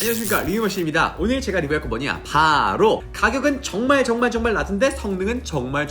안녕하십니까, 리뷰머신입니다. 오늘 제가 리뷰할 거 뭐냐, 바로 가격은 정말 낮은데 성능은 정말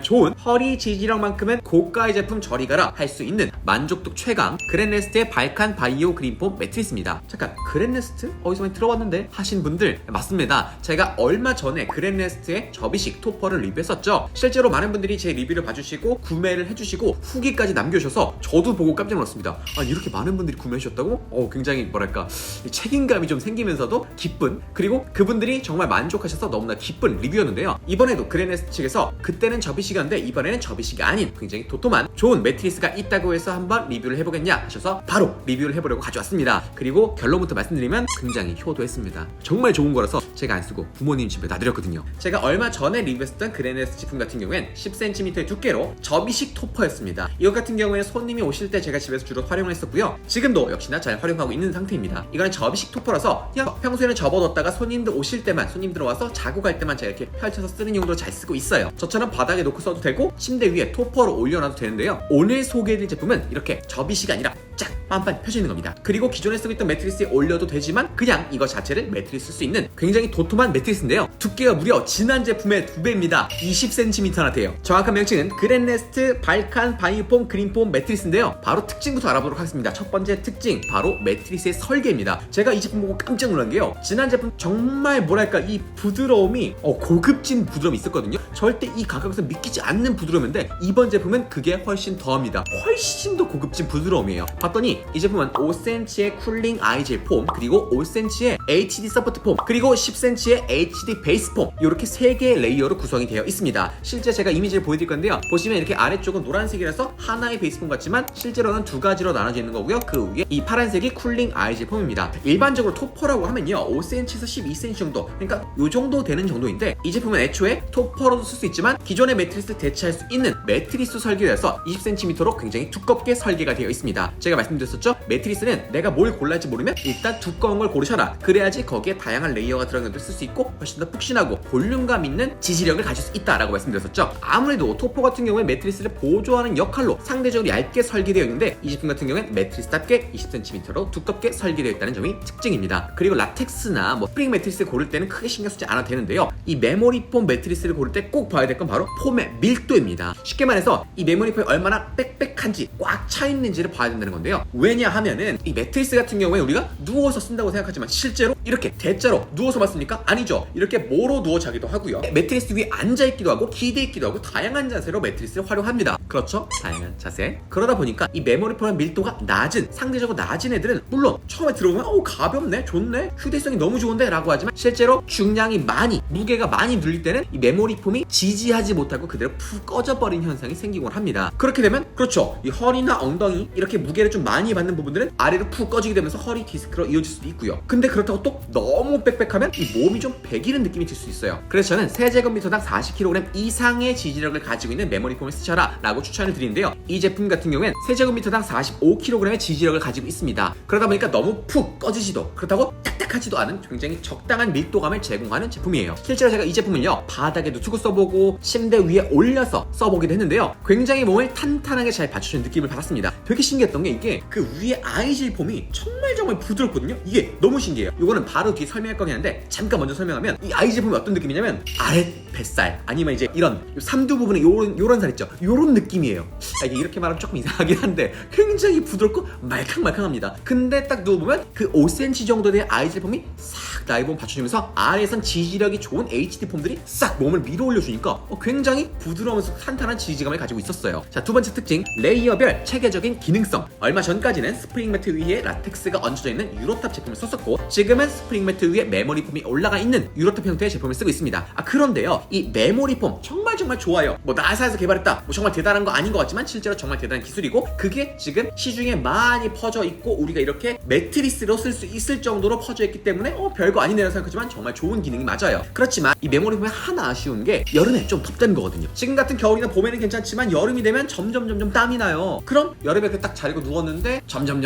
좋은 허리 지지력만큼은 고가의 제품 저리 가라 할 수 있는 만족도 최강 그랜레스트의 발칸 바이오 그린폼 매트리스입니다. 잠깐, 그랜레스트? 어디서 많이 들어봤는데? 하신 분들 맞습니다. 제가 얼마 전에 그랜레스트의 접이식 토퍼를 리뷰했었죠. 실제로 많은 분들이 제 리뷰를 봐주시고 구매를 해주시고 후기까지 남겨주셔서 저도 보고 깜짝 놀랐습니다. 아니, 이렇게 많은 분들이 구매하셨다고? 굉장히 뭐랄까, 책임감이 좀 생기면서도 기쁜, 그리고 그분들이 정말 만족하셔서 너무나 기쁜 리뷰였는데요. 이번에도 그랜레스트 측에서 그때는 접이식이었는데 이번에는 접이식이 아닌 굉장히 도톰한 좋은 매트리스가 있다고 해서 한번 리뷰를 해보겠냐 하셔서 바로 리뷰를 해보려고 가져왔습니다. 그리고 결론부터 말씀드리면 굉장히 효도했습니다. 정말 좋은 거라서 제가 안 쓰고 부모님 집에 놔드렸거든요. 제가 얼마 전에 리뷰했었던 그랜레스트 제품 같은 경우엔 10cm의 두께로 접이식 토퍼였습니다. 이것 같은 경우에는 손님이 오실 때 제가 집에서 주로 활용을 했었고요. 지금도 역시나 잘 활용하고 있는 상태입니다. 이거는 접이식 토퍼라서 그냥 평소에는 접어뒀다가 손님들 오실 때만, 손님들 와서 자고 갈 때만 제가 이렇게 펼쳐서 쓰는 용도로 잘 쓰고 있어요. 저처럼 바닥에 놓고 써도 되고 침대 위에 토퍼로 올려놔도 되는데요. 오늘 소개해드릴 제품은 이렇게 접이식이 아니라 쫙 빤빤 펴져 있는 겁니다. 그리고 기존에 쓰고 있던 매트리스에 올려도 되지만 그냥 이거 자체를 매트리스 쓸 수 있는 굉장히 도톰한 매트리스인데요. 두께가 무려 지난 제품의 2배입니다. 20cm나 돼요. 정확한 명칭은 그랜레스트 발칸 바이오폼 그린폼 매트리스인데요. 바로 특징부터 알아보도록 하겠습니다. 첫 번째 특징, 바로 매트리스의 설계입니다. 제가 이 제품 보고 깜짝 놀란 게요, 지난 제품 정말 뭐랄까, 이 부드러움이 고급진 부드러움이 있었거든요. 절대 이 가격에서 믿기지 않는 부드러움인데 이번 제품은 그게 훨씬 더합니다. 훨씬 더 고급진 부드러움이에요. 봤더니 이 제품은 5cm의 쿨링 아이젤 폼, 그리고 5cm의 HD 서포트 폼, 그리고 10cm의 HD 베이스 폼, 이렇게 3개의 레이어로 구성이 되어 있습니다. 실제 제가 이미지를 보여드릴 건데요. 보시면 이렇게 아래쪽은 노란색이라서 하나의 베이스 폼 같지만 실제로는 두 가지로 나눠져 있는 거고요. 그 위에 이 파란색이 쿨링 아이젤 폼입니다. 일반적으로 토퍼라고 하면요, 5cm에서 12cm 정도, 그러니까 이 정도 되는 정도인데 이 제품은 애초에 토퍼로도 쓸 수 있지만 기존의 매트리스를 대체할 수 있는 매트리스 설계여서 20cm로 굉장히 두껍게 설계가 되어 있습니다. 제가 말씀드렸었죠? 매트리스는 내가 뭘 골랄지 모르면 일단 두꺼운 걸 고르셔라. 그래야지 거기에 다양한 레이어가 들어간 것도 쓸 수 있고 훨씬 더 푹신하고 볼륨감 있는 지지력을 가질 수 있다라고 말씀드렸었죠. 아무래도 토퍼 같은 경우에 매트리스를 보조하는 역할로 상대적으로 얇게 설계되어 있는데 이 제품 같은 경우엔 매트리스답게 20cm로 두껍게 설계되어 있다는 점이 특징입니다. 그리고 라텍스나 스프링 매트리스를 고를 때는 크게 신경 쓰지 않아도 되는데요. 이 메모리 폼 매트리스를 고를 때 꼭 봐야 될 건 바로 폼의 밀도입니다. 쉽게 말해서 이 메모리 폼이 얼마나 빽빽한지, 꽉 차 있는지를 봐야 된다는 건데요. 왜냐하면은 이 매트리스 같은 경우에 우리가 누워서 쓴다고 생각하지만 실제로 이렇게 대자로 누워서만 씁니까? 아니죠. 이렇게 모로 누워 자기도 하고요. 매트리스 위에 앉아 있기도 하고 기대 있기도 하고 다양한 자세로 매트리스를 활용합니다. 그렇죠? 다양한 자세. 그러다 보니까 이 메모리 폼의 밀도가 낮은, 상대적으로 낮은 애들은 물론 처음에 들어보면 가볍네, 좋네, 휴대성이 너무 좋은데 라고 하지만 실제로 중량이 많이, 무게가 많이 눌릴 때는 이 메모리 폼이 지지하지 못하고 그대로 푹 꺼져버린 현상이 생기곤 합니다. 그렇게 되면 그렇죠, 이 허리나 엉덩이 이렇게 무게를 좀 많이 받는 부분들은 아래로 푹 꺼지게 되면서 허리 디스크로 이어질 수도 있고요. 근데 그렇다고 또 너무 빽빽하면 이 몸이 좀 배기는 느낌이 들 수 있어요. 그래서 저는 세제곱미터당 40kg 이상의 지지력을 가지고 있는 메모리 폼을 쓰셔라 라고 추천을 드리는데요. 이 제품 같은 경우엔 세제곱미터당 45kg의 지지력을 가지고 있습니다. 그러다 보니까 너무 푹 꺼지지도, 그렇다고 딱딱하지도 않은 굉장히 적당한 밀도감을 제공하는 제품이에요. 실제로 제가 이 제품을요, 바닥에도 두고 써보고 침대 위에 올려서 써보기도 했는데요, 굉장히 몸을 탄탄하게 잘 받쳐주는 느낌을 받았습니다. 되게 신기했던 게 이게 그 위에 아이질 폼이 정말 부드럽거든요. 이게 너무 신기해요. 이거는 바로 뒤에 설명할 거긴 한데 잠깐 먼저 설명하면, 이 아이질 폼이 어떤 느낌이냐면 아래 뱃살 아니면 이제 이런 삼두 부분에 요런 살 있죠, 요런 느낌이에요. 이게 이렇게 말하면 조금 이상하긴 한데 굉장히 부드럽고 말캉말캉합니다. 근데 딱 누워보면 그 5cm 정도 된 아이질 폼이 싹 나의 몸 받쳐주면서 아래에선 지지력이 좋은 HD 폼들이 싹 몸을 밀어 올려주니까 굉장히 부드러우면서 탄탄한 지지감을 가지고 있었어요. 자, 두 번째 특징, 레이어별 체계적인 기능성. 얼마 전까지는 스프링 매트 위에 라텍스가 얹혀져 있는 유로탑 제품을 썼었고 지금은 스프링 매트 위에 메모리 폼이 올라가 있는 유로탑 형태의 제품을 쓰고 있습니다. 그런데요, 이 메모리 폼 정말 좋아요. 나사에서 개발했다, 정말 대단한 거 아닌 것 같지만 실제로 정말 대단한 기술이고 그게 지금 시중에 많이 퍼져 있고 우리가 이렇게 매트리스로 쓸 수 있을 정도로 퍼져 있기 때문에 별 별거 아니네라고 생각하지만 정말 좋은 기능이 맞아요. 그렇지만 이 메모리 폼에 하나 아쉬운 게 여름에 좀 덥다는 거거든요. 지금 같은 겨울이나 봄에는 괜찮지만 여름이 되면 점점 땀이 나요. 그럼 여름에 딱 자리고 누웠는데 점점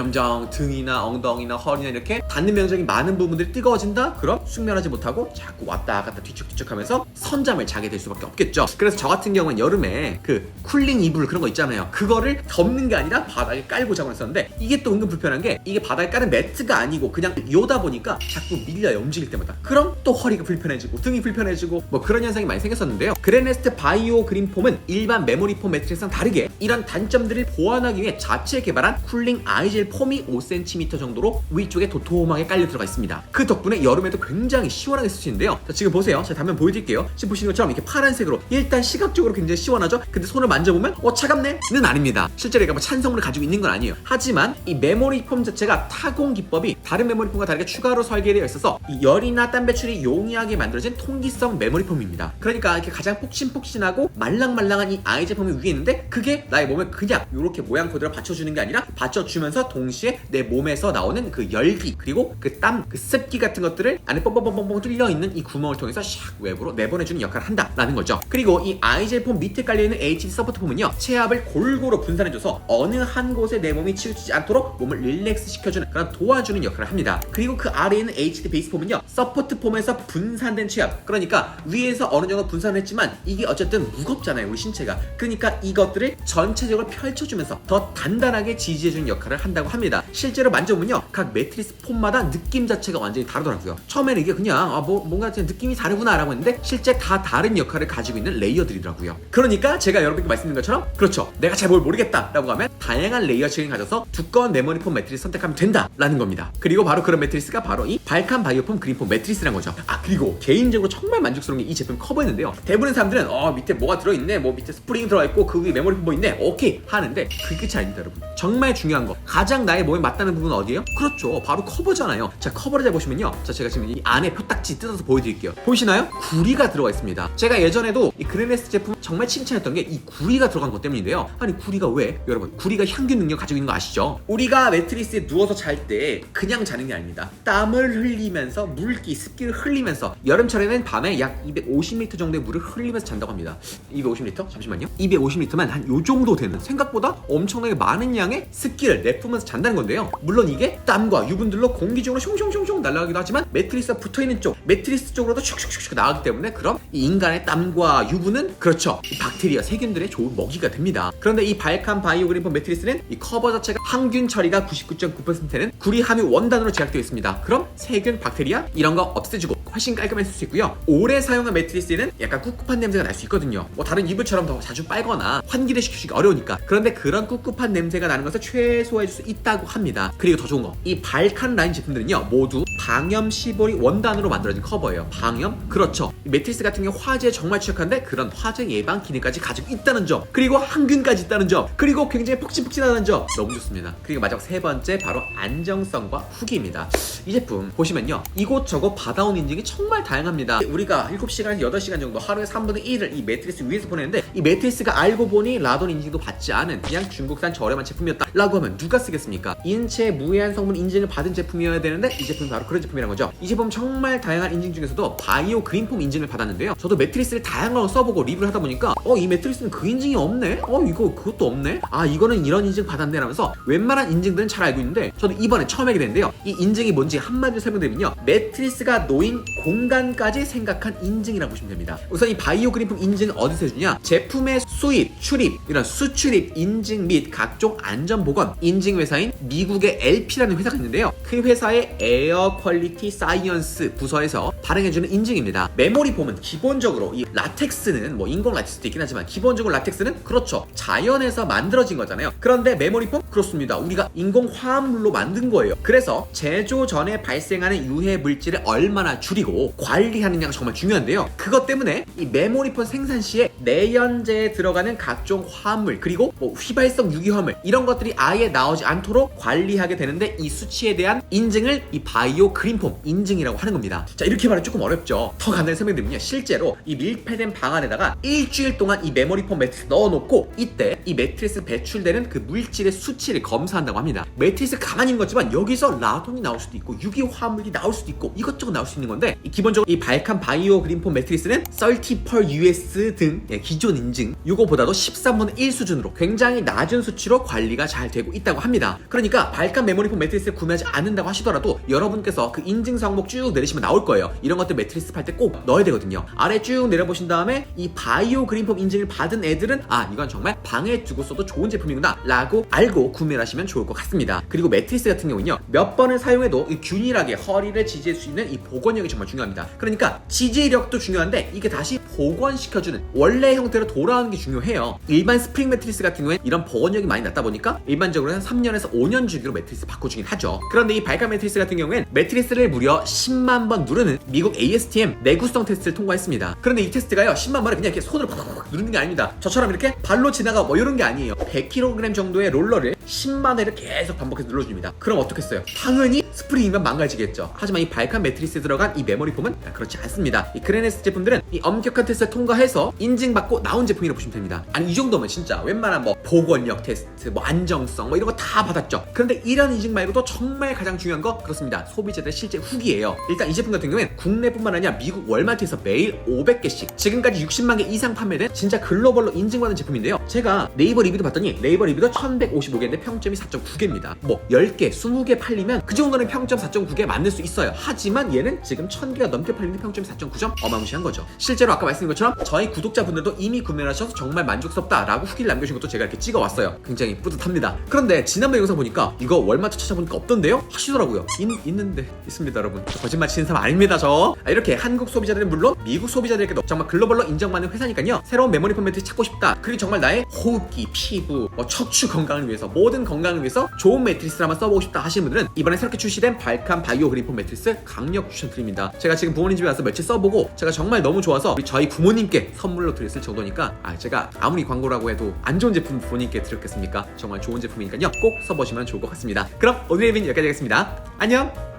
등이나 엉덩이나 허리나 이렇게 닿는 면적이 많은 부분들이 뜨거워진다? 그럼 숙면하지 못하고 자꾸 왔다 갔다 뒤척뒤척 하면서 선잠을 자게 될 수밖에 없겠죠. 그래서 저 같은 경우는 여름에 그 쿨링 이불 그런 거 있잖아요. 그거를 덮는 게 아니라 바닥에 깔고 자고 했었는데 이게 또 은근 불편한 게 이게 바닥에 깔은 매트가 아니고 그냥 요다 보니까 자꾸 밀려요, 움직일 때마다. 그럼 또 허리가 불편해지고 등이 불편해지고 뭐 그런 현상이 많이 생겼었는데요. 그랜레스트 바이오 그린폼은 일반 메모리 폼 매트리스랑 다르게 이런 단점들을 보완하기 위해 자체 개발한 쿨링 아이젤 폼이 5cm 정도로 위쪽에 도톰하게 깔려 들어가 있습니다. 그 덕분에 여름에도 굉장히 시원하게 쓸 수 있는데요. 자, 지금 보세요. 제가 단면 보여드릴게요. 지금 보시는 것처럼 이렇게 파란색으로 일단 시각적으로 굉장히 시원하죠. 근데 손을 만져보면 차갑네? 는 아닙니다. 실제로 얘가 뭐 찬성물을 가지고 있는 건 아니에요. 하지만 이 메모리 폼 자체가 타공 기법이 다른 메모리 폼과 다르게 추가로 설계되어 있어서 이 열이나 땀 배출이 용이하게 만들어진 통기성 메모리 폼입니다. 그러니까 이렇게 가장 폭신폭신하고 말랑말랑한 이 아이젤 폼이 위에 있는데 그게 나의 몸에 그냥 이렇게 모양 그대로 받쳐주는 게 아니라 받쳐주면서 동시에 내 몸에서 나오는 그 열기 그리고 그 땀, 그 습기 같은 것들을 안에 뻥뻥뻥뻥 뚫려있는 이 구멍을 통해서 샥 외부로 내보내주는 역할을 한다라는 거죠. 그리고 이 아이젤 폼 밑에 깔려있는 HD 서포트 폼은요, 체압을 골고루 분산해줘서 어느 한 곳에 내 몸이 치우치지 않도록 몸을 릴렉스 시켜주는 그런 도와주는 역할을 합니다. 그리고 그 아래에 있는 HD 베이스 폼은요, 서포트 폼에서 분산된 체압, 그러니까 위에서 어느 정도 분산했지만 이게 어쨌든 무겁잖아요, 우리 신체가. 그러니까 이것들을 전체적으로 펼쳐주면서 더 단단하게 지지해주는 역할을 한다고 합니다. 실제로 만져보면요, 각 매트리스 폼마다 느낌 자체가 완전히 다르더라고요. 처음에는 이게 그냥 뭔가 느낌이 다르구나 라고 했는데 실제 다 다른 역할을 가지고 있는 레이어들이더라고요. 그러니까 제가 여러분께 말씀드린 것처럼, 그렇죠, 내가 잘 뭘 모르겠다 라고 하면 다양한 레이어 층을 가져서 두꺼운 메모리 폼 매트리스 선택하면 된다 라는 겁니다. 그리고 바로 그런 매트리스가 바로 이 발칸 바이오폼 그린폼 매트리스라는 거죠. 그리고 개인적으로 정말 만족스러운 게 이 제품 커버였는데요. 대부분의 사람들은 밑에 뭐가 들어있네, 뭐 밑에 스프링이 들어있고 그 위에 메모리 폼 뭐 있네, 오케이 하는데 그게 끝이 아닙니다, 여러분. 정말 중요한 거, 가장 나의 몸에 맞다는 부분은 어디예요? 그렇죠, 바로 커버잖아요. 자, 커버를 잘 보시면요, 자, 제가 지금 이 안에 표딱지 뜯어서 보여드릴게요. 보이시나요? 구리가 들어가 있습니다. 제가 예전에도 이 그랜레스트 제품 정말 칭찬했던 게 이 구리가 들어간 것 때문인데요. 아니, 구리가 왜? 여러분, 구리가 향균 능력 가지고 있는 거 아시죠? 우리가 매트리스에 누워서 잘 때 그냥 자는 게 아닙니다. 땀을 흘리면서 물기, 습기를 흘리면서, 여름철에는 밤에 약 250리터 정도의 물을 흘리면서 잔다고 합니다. 250리터? 잠시만요. 250리터면 한 요 정도 되는, 생각보다 엄청나게 많은 양의 습기를 내뿜으면서 잔다는 건데요. 물론 이게 땀과 유분들로 공기중으로 숑숑숑숑 날아가기도 하지만 매트리스가 붙어있는 쪽, 매트리스 쪽으로도 슉슉슉슉 나가기 때문에 그럼 이 인간의 땀과 유분은, 그렇죠, 이 박테리아, 세균들의 좋은 먹이가 됩니다. 그런데 이 발칸 바이오 그린폼 매트리스는 이 커버 자체가 항균 처리가 99.9%는 구리 함유 원단으로 제작되어 있습니다. 그럼 세균, 박테리아 이런 거 없애주고 훨씬 깔끔해질 수 있고요. 오래 사용한 매트리스에는 약간 꿉꿉한 냄새가 날 수 있거든요. 뭐 다른 이불처럼 더 자주 빨거나 환기를 시키기 어려우니까. 그런데 그런 꿉꿉한 냄새가 나는 것을 최소화해줄 수 있다고 합니다. 그리고 더 좋은 거, 이 발칸 라인 제품들은요, 모두 방염 시보리 원단으로 만들어진 커버예요. 방염? 그렇죠. 이 매트리스 같은 경우 화재에 정말 취약한데 그런 화재 예방 기능까지 가지고 있다는 점, 그리고 항균까지 있다는 점, 그리고 굉장히 폭신폭신하다는 점, 너무 좋습니다. 그리고 마지막 세 번째, 바로 안정성과 후기입니다. 이 제품 보시면요, 이곳저곳 받아온 인증이 정말 다양합니다. 우리가 7시간에서 8시간 정도, 하루에 3분의 1을 이 매트리스 위에서 보내는데, 이 매트리스가 알고 보니 라돈 인증도 받지 않은 그냥 중국산 저렴한 제품이었다 라고 하면 누가 쓰겠습니까? 인체 무해한 성분 인증을 받은 제품이어야 되는데 이 제품이 바로 그런 제품이란 거죠. 이 제품 정말 다양한 인증 중에서도 바이오 그린폼 인증을 받았는데요. 저도 매트리스를 다양한 거 써보고 리뷰를 하다 보니까 이 매트리스는 그 인증이 없네? 이거 그것도 없네? 이거는 이런 인증 받았네 라면서 웬만한 인증들은 잘 알고 있는데 저도 이번에 처음 알게 됐는데요. 이 인증이 뭔지 한마디로 설명드리면요, 매트리스가 놓인 공간까지 생각한 인증이라고 보시면 됩니다. 우선 이 바이오 그린폼 인증은 어디서 해주냐? 제품의 수입, 출입, 이런 수출입 인증 및 각종 안전보건 인증 회사인 미국의 LP라는 회사가 있는데요. 그 회사의 에어 퀄리티 사이언스 부서에서 발행해주는 인증입니다. 메모리 폼은 기본적으로 이 라텍스는 뭐 인공 라텍스도 있긴 하지만 기본적으로 라텍스는, 그렇죠, 자연에서 만들어진 거잖아요. 그런데 메모리 폼? 그렇습니다. 우리가 인공 화합물로 만든 거예요. 그래서 제조 전에 발생하는 유해 물질을 얼마나 줄이고 관리하느냐가 정말 중요한데요. 그것 때문에 이 메모리 폼 생산 시에 내연제에 들어가는 각종 화합물, 그리고 뭐 휘발성 유기화물, 이런 것들이 아예 나오지 않도록 관리하게 되는데, 이 수치에 대한 인증을 이 바이오 그린폼 인증이라고 하는 겁니다. 자, 이렇게 말하면 조금 어렵죠. 더 간단히 설명드리면요, 실제로 이 밀폐된 방 안에다가 일주일 동안 이 메모리 폼 매트리스 넣어놓고 이때 이 매트리스 배출되는 그 물질의 수치를 검사한다고 합니다. 매트리스 가만히 있는 거지만 여기서 라돈이 나올 수도 있고 유기화합물이 나올 수도 있고 이것저것 나올 수 있는 건데 기본적으로 이 발칸 바이오 그린폼 매트리스는 30per US 등 기존 인증 이거보다도 13분의 1 수준으로 굉장히 낮은 수치로 관리가 잘 되고 있다고 합니다. 그러니까 발칸 메모리폼 매트리스를 구매하지 않는다고 하시더라도 여러분께서 그 인증 항목 쭉 내리시면 나올 거예요. 이런 것들 매트리스 팔 때 꼭 넣어야 되거든요. 아래 쭉 내려보신 다음에 이 바이오 그린폼 인증을 받은 애들은 이건 정말 방에 두고 써도 좋은 제품이구나 라고 알고 구매를 하시면 좋을 것 같습니다. 그리고 매트리스 같은 경우는요, 몇 번을 사용해도 균일하게 허리를 지지할 수 있는 이 복원력이 정말 중요합니다. 그러니까 지지력도 중요한데 이게 다시 복원시켜주는 원래 형태로 돌아오는 게 중요해요. 일반 스프링 매트리스 같은 경우에 이런 복원력이 많이 낮다 보니까 일반적으로 한 3년에서 5년 주기로 매트리스 바꿔주긴 하죠. 그런데 이 발칸 매트리스 같은 경우엔 매트리스를 무려 10만 번 누르는 미국 ASTM 내구성 테스트를 통과했습니다. 그런데 이 테스트가요, 10만 번을 그냥 이렇게 손으로 팍팍 누르는 게 아닙니다. 저처럼 이렇게 발로 지나가 뭐 이런 게 아니에요. 100kg 정도의 롤러를 10만 회를 계속 반복해서 눌러줍니다. 그럼 어떻겠어요? 당연히 스프링이면 망가지겠죠. 하지만 이 발칸 매트리스에 들어간 이 메모리 폼은 그렇지 않습니다. 이 그레네스 제품들은 이 엄격한 테스트를 통과해서 인증받고 나온 제품이라고 보시면 됩니다. 아니 이 정도면 진짜 웬만한 뭐 복원력 테스트, 뭐 안정성 뭐 이런 거 다 받았죠. 그런데 이런 인증 말고도 정말 가장 중요한 거 그렇습니다. 소비자들의 실제 후기예요. 일단 이 제품 같은 경우엔 국내뿐만 아니라 미국 월마트에서 매일 500개씩 지금까지 60만 개 이상 판매된 진짜 글로벌로 인증받은 제품인데요. 제가 네이버 리뷰도 봤더니 네이버 리뷰도 1155개인데 평점이 4.9개입니다. 뭐 10개, 20개 팔리면 그 정도는 평점 4.9개 만들 수 있어요. 하지만 얘는 지금 1000개가 넘게 팔리는데 평점이 4.9점 어마무시한 거죠. 실제로 아까 말씀드린 것처럼 저희 구독자분들도 이미 구매를 하셔서 정말 만족스럽다라고 후기를 남겨주신 것도 제가 이렇게 찍어왔어요. 굉장히 뿌듯합니다. 그런데 지난번 영상 보니까 이거 월마트 찾아보니까 없던데요? 하시더라고요. 있는데 있습니다 여러분. 거짓말 치는 사람 아닙니다 저. 이렇게 한국 소비자들은 물론 미국 소비자들에게도 정말 글로벌로 인정받는 회사니까요. 새로운 메모리 폼매트리 찾고 싶다. 그리고 정말 나의 호흡기, 피부, 척추 건강을 위해서 모든 건강을 위해서 좋은 매트리스를 한번 써보고 싶다 하시는 분들은 이번에 새롭게 출시된 발칸 바이오 그린폼 매트리스 강력 추천드립니다. 제가 지금 부모님 집에 와서 며칠 써보고 제가 정말 너무 좋아서 우리 저희 부모님께 선물로 드렸을 정도니까 제가 아무리 광고라고 해도 안 좋은 제품 부모님께 드렸겠습니까? 정말 좋은 제품이니까요. 꼭 써보시면 좋을 것 같습니다. 그럼 오늘의 리뷰는 여기까지 하겠습니다. 안녕!